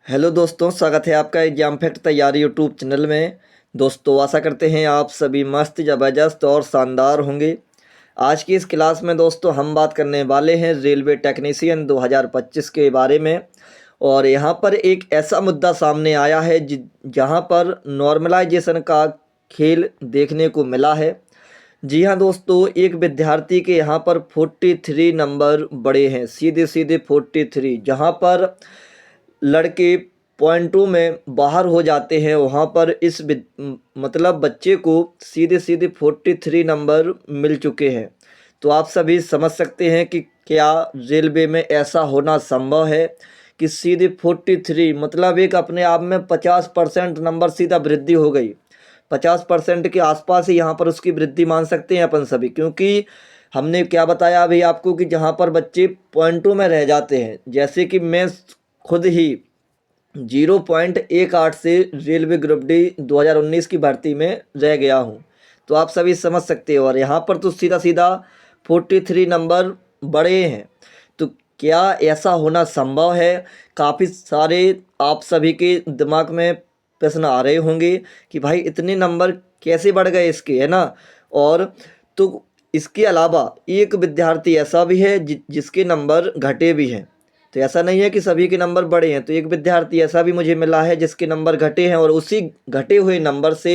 Hello दोस्तों, स्वागत है आपका एग्जाम फैक्ट तैयारी यूट्यूब चैनल में। दोस्तों आशा करते हैं आप सभी मस्त ज़बरदस्त और शानदार होंगे। आज की इस क्लास में दोस्तों हम बात करने वाले हैं रेलवे टेक्नीशियन 2025 के बारे में। और यहाँ पर एक ऐसा मुद्दा सामने आया है जहाँ पर नॉर्मलाइजेशन का खेल देखने को मिला है। जी हाँ दोस्तों, एक विद्यार्थी के यहाँ पर 43 नंबर बड़े हैं, सीधे सीधे 43। जहाँ पर लड़के पॉइंटों में बाहर हो जाते हैं, वहाँ पर मतलब बच्चे को सीधे सीधे 43 नंबर मिल चुके हैं। तो आप सभी समझ सकते हैं कि क्या रेलवे में ऐसा होना संभव है कि सीधे 43 मतलब एक अपने आप में 50% नंबर सीधा वृद्धि हो गई। 50% के आसपास ही यहाँ पर उसकी वृद्धि मान सकते हैं अपन सभी, क्योंकि हमने क्या बताया अभी आपको कि जहाँ पर बच्चे पॉइंटों में रह जाते हैं, जैसे कि मैं खुद ही 0.18 से रेलवे ग्रुप डी 2019 की भर्ती में रह गया हूँ। तो आप सभी समझ सकते हो। और यहाँ पर तो सीधा सीधा 43 नंबर बड़े हैं। तो क्या ऐसा होना संभव है? काफ़ी सारे आप सभी के दिमाग में प्रश्न आ रहे होंगे कि भाई इतने नंबर कैसे बढ़ गए इसके, है ना। और तो इसके अलावा एक विद्यार्थी ऐसा भी है जिसके नंबर घटे भी हैं। तो ऐसा नहीं है कि सभी के नंबर बड़े हैं। तो एक विद्यार्थी ऐसा भी मुझे मिला है जिसके नंबर घटे हैं और उसी घटे हुए नंबर से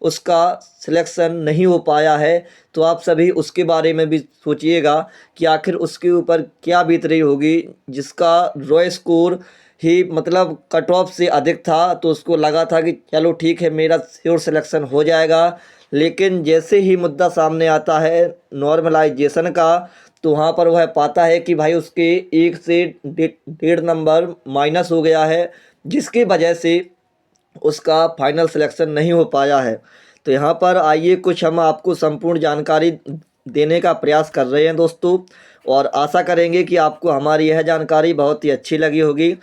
उसका सिलेक्शन नहीं हो पाया है। तो आप सभी उसके बारे में भी सोचिएगा कि आखिर उसके ऊपर क्या बीत रही होगी, जिसका रॉ स्कोर ही मतलब कट ऑफ से अधिक था। तो उसको लगा था कि चलो ठीक है, मेरा श्योर सिलेक्शन हो जाएगा। लेकिन जैसे ही मुद्दा सामने आता है नॉर्मलाइजेशन का, तो वहाँ पर वह पाता है कि भाई उसके 1 से 1.5 नंबर माइनस हो गया है, जिसकी वजह से उसका फाइनल सिलेक्शन नहीं हो पाया है। तो यहाँ पर आइए कुछ हम आपको संपूर्ण जानकारी देने का प्रयास कर रहे हैं दोस्तों, और आशा करेंगे कि आपको हमारी यह जानकारी बहुत ही अच्छी लगी होगी।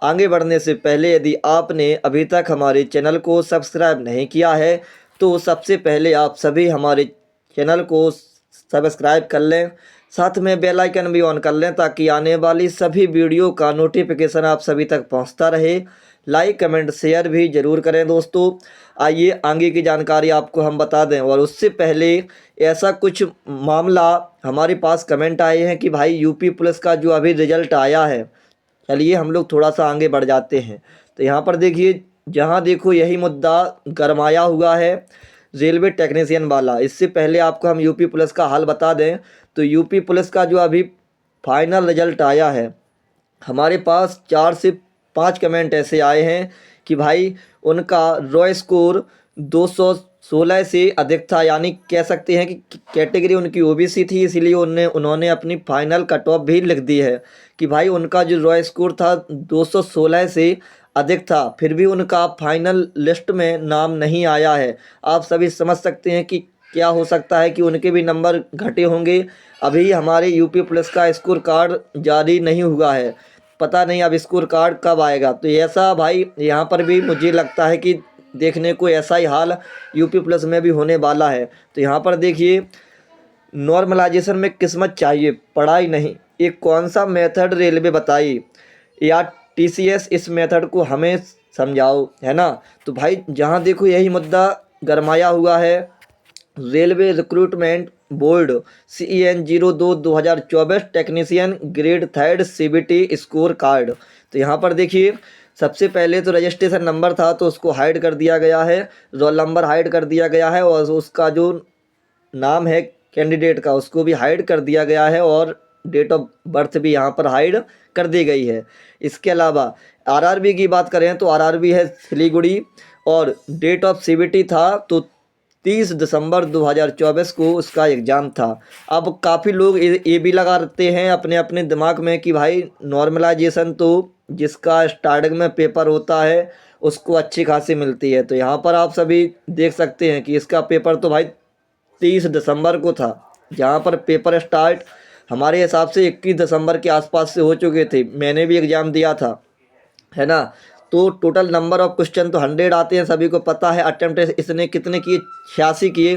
आगे बढ़ने से पहले यदि आपने अभी तक हमारे चैनल को सब्सक्राइब नहीं किया है, तो सबसे पहले आप सभी हमारे चैनल को सब्सक्राइब कर लें, साथ में बेल आइकन भी ऑन कर लें ताकि आने वाली सभी वीडियो का नोटिफिकेशन आप सभी तक पहुंचता रहे। लाइक कमेंट शेयर भी ज़रूर करें दोस्तों। आइए आगे की जानकारी आपको हम बता दें, और उससे पहले ऐसा कुछ मामला हमारे पास कमेंट आए हैं कि भाई यूपी पुलिस का जो अभी रिजल्ट आया है, चलिए हम लोग थोड़ा सा आगे बढ़ जाते हैं। तो यहाँ पर देखिए, जहाँ देखो यही मुद्दा गरमाया हुआ है रेलवे टेक्नीशियन वाला। इससे पहले आपको हम यूपी पुलिस का हाल बता दें। तो यूपी पुलिस का जो अभी फाइनल रिजल्ट आया है, हमारे पास 4 से 5 कमेंट ऐसे आए हैं कि भाई उनका रॉ स्कोर 216 से अधिक था। यानी कह सकते हैं कि कैटेगरी उनकी ओबीसी थी, इसीलिए उन्होंने अपनी फाइनल कट ऑफ भी लिख दी है कि भाई उनका जो रॉ स्कोर था 216 से अधिक था, फिर भी उनका फाइनल लिस्ट में नाम नहीं आया है। आप सभी समझ सकते हैं कि क्या हो सकता है कि उनके भी नंबर घटे होंगे। अभी हमारे यूपी पुलिस का स्कोर कार्ड जारी नहीं हुआ है, पता नहीं अब स्कोर कार्ड कब आएगा। तो ऐसा भाई यहाँ पर भी मुझे लगता है कि देखने को ऐसा ही हाल यूपी प्लस में भी होने वाला है। तो यहाँ पर देखिए, नॉर्मलाइजेशन में किस्मत चाहिए, पढ़ाई नहीं। एक कौन सा मेथड रेलवे बताई, या टीसीएस इस मेथड को हमें समझाओ, है ना। तो भाई जहाँ देखो यही मुद्दा गरमाया हुआ है। Railway recruitment board CEN 02/2024 technician grade 3 CBT score card. तो यहाँ पर देखिए, सबसे पहले तो रजिस्ट्रेशन नंबर था तो उसको हाइड कर दिया गया है, रोल नंबर हाइड कर दिया गया है, और उसका जो नाम है कैंडिडेट का उसको भी हाइड कर दिया गया है, और डेट ऑफ बर्थ भी यहाँ पर हाइड कर दी गई है। इसके अलावा आरआरबी की बात करें तो आरआरबी है सिलीगुड़ी, और डेट ऑफ CBT था तो 30 दिसंबर 2024 को उसका एग्ज़ाम था। अब काफ़ी लोग ये भी लगाते हैं अपने अपने दिमाग में कि भाई नॉर्मलाइजेशन तो जिसका स्टार्टिंग में पेपर होता है उसको अच्छी खासी मिलती है। तो यहाँ पर आप सभी देख सकते हैं कि इसका पेपर तो भाई 30 दिसंबर को था, जहाँ पर पेपर स्टार्ट हमारे हिसाब से 21 दिसंबर के आसपास से हो चुके थे। मैंने भी एग्ज़ाम दिया था, है ना। तो टोटल नंबर ऑफ क्वेश्चन तो 100 आते हैं, सभी को पता है। अटेम्प्ट इसने कितने किए, 86 किए।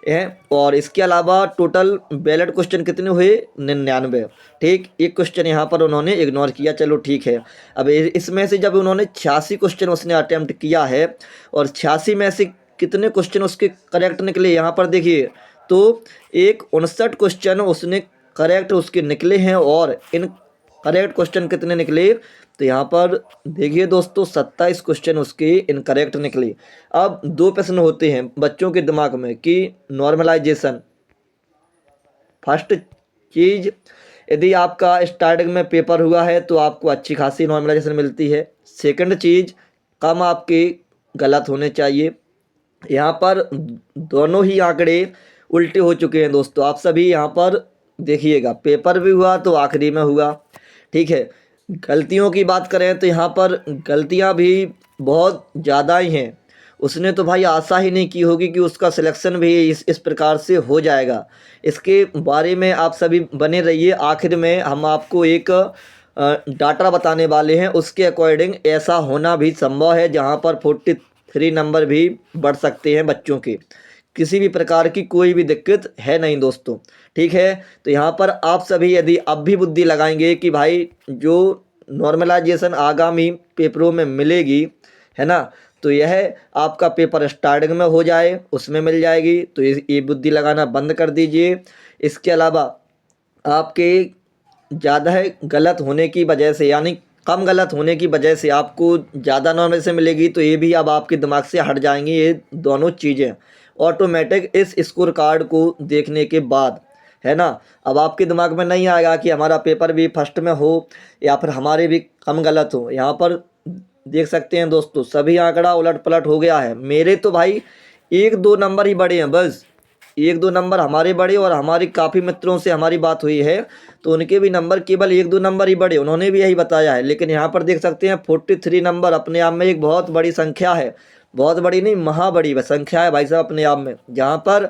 है। और इसके अलावा टोटल बैलेट क्वेश्चन कितने हुए, 99। ठीक, एक क्वेश्चन यहाँ पर उन्होंने इग्नोर किया, चलो ठीक है। अब इसमें से जब उन्होंने 86 क्वेश्चन उसने अटेम्प्ट किया है और 86 में से कितने क्वेश्चन उसके करेक्ट निकले, यहाँ पर देखिए तो एक 59 क्वेश्चन उसने करेक्ट उसके निकले हैं। और इन करेक्ट क्वेश्चन कितने निकले, तो यहाँ पर देखिए दोस्तों 27 क्वेश्चन उसके इनकरेक्ट निकले। अब दो प्रश्न होते हैं बच्चों के दिमाग में कि नॉर्मलाइजेशन, फर्स्ट चीज़ यदि आपका स्टार्टिंग में पेपर हुआ है तो आपको अच्छी खासी नॉर्मलाइजेशन मिलती है। सेकंड चीज़, कम आपके गलत होने चाहिए। यहाँ पर दोनों ही आंकड़े उल्टे हो चुके हैं दोस्तों, आप सभी यहाँ पर देखिएगा, पेपर भी हुआ तो आखिरी में हुआ। ठीक है, गलतियों की बात करें तो यहाँ पर गलतियाँ भी बहुत ज़्यादा ही हैं। उसने तो भाई आशा ही नहीं की होगी कि उसका सिलेक्शन भी इस प्रकार से हो जाएगा। इसके बारे में आप सभी बने रहिए, आखिर में हम आपको एक डाटा बताने वाले हैं, उसके अकॉर्डिंग ऐसा होना भी संभव है जहाँ पर 43 नंबर भी बढ़ सकते हैं बच्चों के। किसी भी प्रकार की कोई भी दिक्कत है नहीं दोस्तों। ठीक है, तो यहाँ पर आप सभी यदि अब भी बुद्धि लगाएंगे कि भाई जो नॉर्मलाइजेशन आगामी पेपरों में मिलेगी है ना, तो यह आपका पेपर स्टार्टिंग में हो जाए उसमें मिल जाएगी, तो ये बुद्धि लगाना बंद कर दीजिए। इसके अलावा आपके ज़्यादा है गलत होने की वजह से, यानी कम गलत होने की वजह से आपको ज़्यादा नॉर्मल से मिलेगी, तो ये भी अब आपके दिमाग से हट जाएंगी ये दोनों चीज़ें ऑटोमेटिक इस स्कोर कार्ड को देखने के बाद, है ना। अब आपके दिमाग में नहीं आएगा कि हमारा पेपर भी फर्स्ट में हो या फिर हमारे भी कम गलत हो। यहाँ पर देख सकते हैं दोस्तों सभी आंकड़ा उलट पलट हो गया है। मेरे तो भाई 1-2 नंबर ही बढ़े हैं, बस 1-2 नंबर हमारे बढ़े। और हमारी काफ़ी मित्रों से हमारी बात हुई है तो उनके भी नंबर केवल 1-2 नंबर ही बढ़े, उन्होंने भी यही बताया है। लेकिन यहाँ पर देख सकते हैं 43 नंबर अपने आप में एक बहुत बड़ी संख्या है, बहुत बड़ी नहीं महाबड़ी संख्या है भाई साहब अपने आप में। जहाँ पर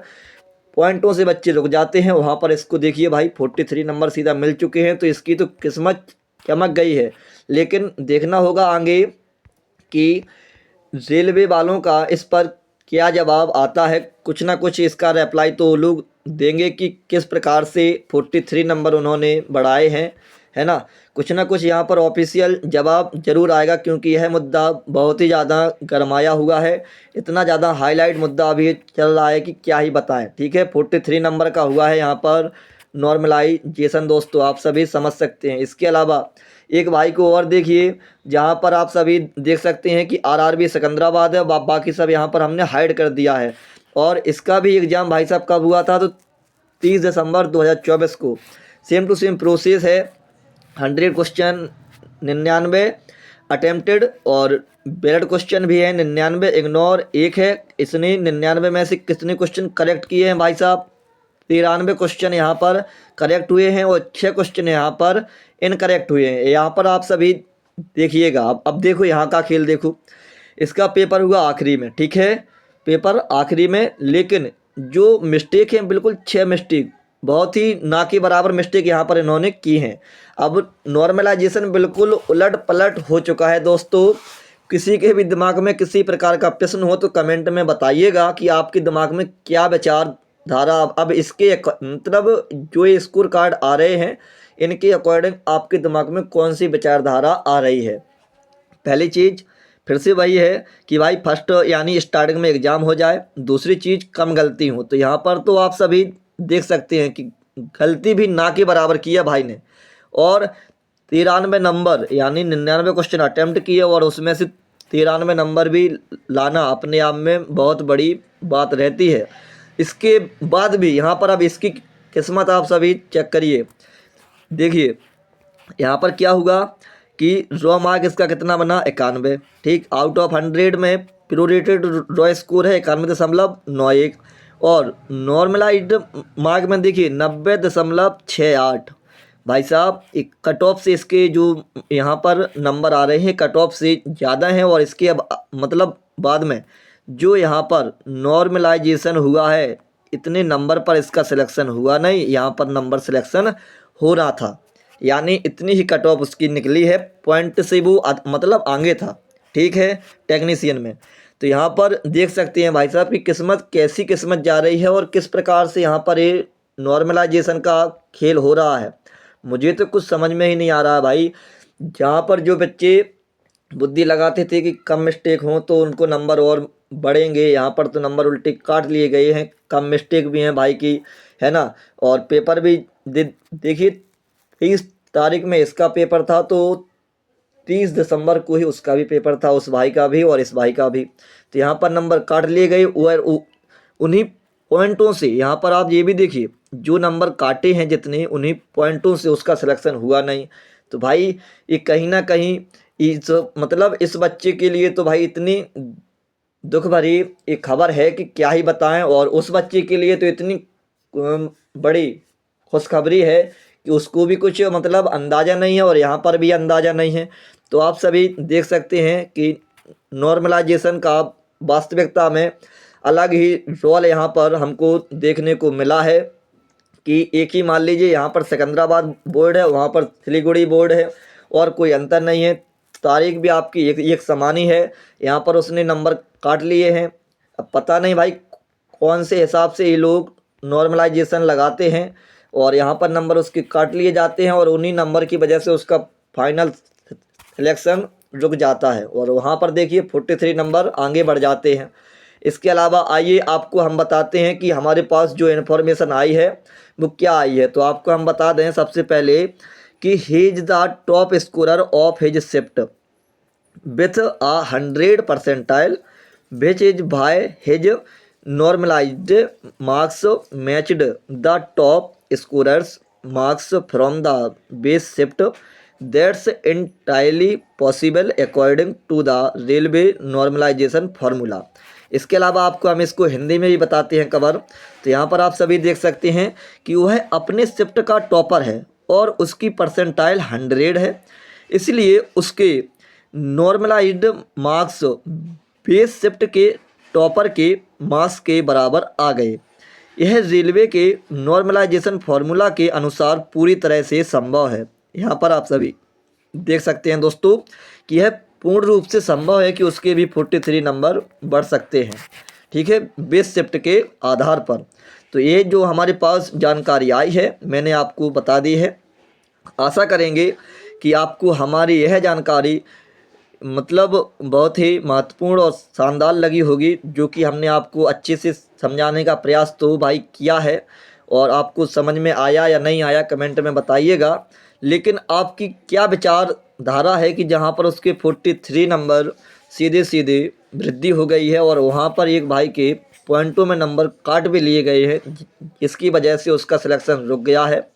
पॉइंटों से बच्चे रुक जाते हैं वहाँ पर इसको देखिए भाई 43 नंबर सीधा मिल चुके हैं, तो इसकी तो किस्मत चमक गई है। लेकिन देखना होगा आगे कि रेलवे वालों का इस पर क्या जवाब आता है, कुछ ना कुछ इसका रिप्लाई तो लोग देंगे कि किस प्रकार से 43 नंबर उन्होंने बढ़ाए हैं, है ना। कुछ ना कुछ यहाँ पर ऑफिशियल जवाब जरूर आएगा, क्योंकि यह मुद्दा बहुत ही ज़्यादा गरमाया हुआ है। इतना ज़्यादा हाईलाइट मुद्दा अभी चल रहा है कि क्या ही बताएं। ठीक है, 43 नंबर का हुआ है यहाँ पर नॉर्मलाइजेशन दोस्तों, आप सभी समझ सकते हैं। इसके अलावा एक भाई को और देखिए, जहाँ पर आप सभी देख सकते हैं कि आरआरबी सिकंदराबाद है, बाकी सब यहाँ पर हमने हाइड कर दिया है। और इसका भी एग्ज़ाम भाई साहब कब हुआ था, तो 30 दिसंबर 2024 को। सेम टू सेम प्रोसेस है, 100 क्वेश्चन 99 अटेम्प्टेड और बैलेट क्वेश्चन भी है 99, इग्नोर 1 है। इसने 99 में से कितने क्वेश्चन करेक्ट किए हैं भाई साहब, 93 क्वेश्चन यहाँ पर करेक्ट हुए हैं और 6 क्वेश्चन यहाँ पर इनकरेक्ट हुए हैं। यहाँ पर आप सभी देखिएगा, अब देखो यहाँ का खेल देखो। इसका पेपर हुआ आखिरी में, ठीक है, पेपर आखिरी में, लेकिन जो मिस्टेक है बिल्कुल 6 मिस्टेक, बहुत ही ना के बराबर मिस्टेक यहाँ पर इन्होंने की हैं। अब नॉर्मलाइजेशन बिल्कुल उलट पलट हो चुका है दोस्तों। किसी के भी दिमाग में किसी प्रकार का प्रश्न हो तो कमेंट में बताइएगा कि आपके दिमाग में क्या विचारधारा। अब इसके मतलब जो ये स्कोर कार्ड आ रहे हैं इनके अकॉर्डिंग आपके दिमाग में कौन सी विचारधारा आ रही है। पहली चीज़ फिर से वही है कि भाई फर्स्ट यानी स्टार्टिंग में एग्ज़ाम हो जाए। दूसरी चीज़ कम गलती हो, तो यहाँ पर तो आप सभी देख सकते हैं कि गलती भी ना के बराबर किया भाई ने। और 93 नंबर यानी 99 क्वेश्चन अटैम्प्ट किए और उसमें से 93 नंबर भी लाना अपने आप में बहुत बड़ी बात रहती है। इसके बाद भी यहाँ पर अब इसकी किस्मत आप सभी चेक करिए। देखिए यहाँ पर क्या हुआ कि रॉ मार्क इसका कितना बना 91, ठीक, आउट ऑफ 100 में प्रोरेटेड रॉ स्कोर है 91.91 और नॉर्मलाइज्ड मार्क में देखिए 90.68। भाई साहब एक कट ऑफ से इसके जो यहाँ पर नंबर आ रहे हैं कट ऑफ से ज़्यादा हैं। और इसके अब मतलब बाद में जो यहाँ पर नॉर्मलाइजेशन हुआ है इतने नंबर पर इसका सिलेक्शन हुआ नहीं, यहाँ पर नंबर सिलेक्शन हो रहा था, यानी इतनी ही कट ऑफ उसकी निकली है, पॉइंट से वो मतलब आगे था, ठीक है, टेक्नीशियन में। तो यहाँ पर देख सकते हैं भाई साहब कि किस्मत कैसी किस्मत जा रही है और किस प्रकार से यहाँ पर ये नॉर्मलाइजेशन का खेल हो रहा है। मुझे तो कुछ समझ में ही नहीं आ रहा है भाई। जहाँ पर जो बच्चे बुद्धि लगाते थे कि कम मिस्टेक हों तो उनको नंबर और बढ़ेंगे, यहाँ पर तो नंबर उल्टे काट लिए गए हैं। कम मिस्टेक भी हैं भाई की, है ना। और पेपर भी देखिए 30 तारीख में इसका पेपर था तो 30 दिसंबर को ही उसका भी पेपर था, उस भाई का भी और इस भाई का भी। तो यहाँ पर नंबर काट लिए गए और उन्हीं पॉइंटों से यहाँ पर आप ये भी देखिए जो नंबर काटे हैं जितने, उन्हीं पॉइंटों से उसका सिलेक्शन हुआ नहीं। तो भाई ये कहीं ना कहीं इस मतलब इस बच्चे के लिए तो भाई इतनी दुख भरी एक खबर है कि क्या ही बताएं, और उस बच्चे के लिए तो इतनी बड़ी खुशखबरी है कि उसको भी कुछ मतलब अंदाज़ा नहीं है और यहाँ पर भी अंदाज़ा नहीं है। तो आप सभी देख सकते हैं कि नॉर्मलाइजेशन का वास्तविकता में अलग ही रोल यहाँ पर हमको देखने को मिला है कि एक ही मान लीजिए यहाँ पर सिकंदराबाद बोर्ड है, वहाँ पर सिलीगुड़ी बोर्ड है और कोई अंतर नहीं है। तारीख भी आपकी एक समान ही है। यहाँ पर उसने नंबर काट लिए हैं। अब पता नहीं भाई कौन से हिसाब से ये लोग नॉर्मलाइजेशन लगाते हैं और यहाँ पर नंबर उसके काट लिए जाते हैं और उन्हीं नंबर की वजह से उसका फाइनल सिलेक्शन रुक जाता है और वहाँ पर देखिए 43 नंबर आगे बढ़ जाते हैं। इसके अलावा आइए आपको हम बताते हैं कि हमारे पास जो इन्फॉर्मेशन आई है वो क्या आई है। तो आपको हम बता दें सबसे पहले कि he is the top scorer of his shift with 100 percentile which is by his normalised marks matched the top scorers marks from the base shift that's entirely possible according to the railway normalisation formula. इसके अलावा आपको हम इसको हिंदी में भी बताते हैं cover. तो यहाँ पर आप सभी देख सकते हैं कि वह अपने शिफ्ट का टॉपर है और उसकी परसेंटाइल 100 है, इसलिए उसके नॉर्मलाइज्ड मार्क्स बेस शिफ्ट के टॉपर के मार्क्स के बराबर आ गए। यह रेलवे के नॉर्मलाइजेशन फार्मूला के अनुसार पूरी तरह से संभव है। यहाँ पर आप सभी देख सकते हैं दोस्तों कि यह पूर्ण रूप से संभव है कि उसके भी 43 नंबर बढ़ सकते हैं, ठीक है, बेस शिफ्ट के आधार पर। तो ये जो हमारे पास जानकारी आई है मैंने आपको बता दी है। आशा करेंगे कि आपको हमारी यह जानकारी मतलब बहुत ही महत्वपूर्ण और शानदार लगी होगी, जो कि हमने आपको अच्छे से समझाने का प्रयास तो भाई किया है और आपको समझ में आया या नहीं आया कमेंट में बताइएगा। लेकिन आपकी क्या विचारधारा है कि जहां पर उसके 43 नंबर सीधे सीधे वृद्धि हो गई है और वहां पर एक भाई के पॉइंटों में नंबर काट भी लिए गए हैं, इसकी वजह से उसका सिलेक्शन रुक गया है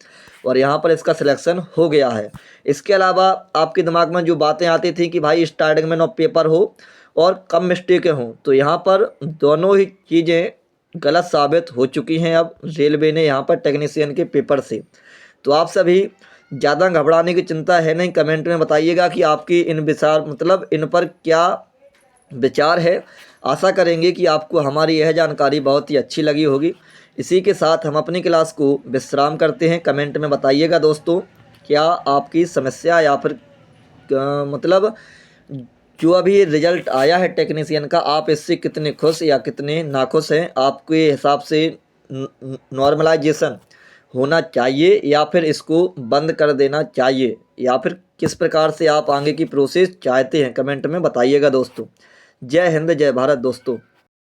और यहाँ पर इसका सिलेक्शन हो गया है। इसके अलावा आपके दिमाग में जो बातें आती थी कि भाई स्टार्टिंग में नो पेपर हो और कम मिस्टेकें हों, तो यहाँ पर दोनों ही चीज़ें गलत साबित हो चुकी हैं अब रेलवे ने यहाँ पर टेक्नीशियन के पेपर से। तो आप सभी ज़्यादा घबराने की चिंता है नहीं, कमेंट में बताइएगा कि आपकी इन विचार मतलब इन पर क्या विचार है। आशा करेंगे कि आपको हमारी यह जानकारी बहुत ही अच्छी लगी होगी। इसी के साथ हम अपनी क्लास को विश्राम करते हैं। कमेंट में बताइएगा दोस्तों क्या आपकी समस्या या फिर मतलब जो अभी रिजल्ट आया है टेक्नीशियन का, आप इससे कितने खुश या कितने नाखुश हैं। आपके हिसाब से नॉर्मलाइजेशन होना चाहिए या फिर इसको बंद कर देना चाहिए, या फिर किस प्रकार से आप आगे की प्रोसेस चाहते हैं, कमेंट में बताइएगा दोस्तों। जय हिंद जय भारत दोस्तों।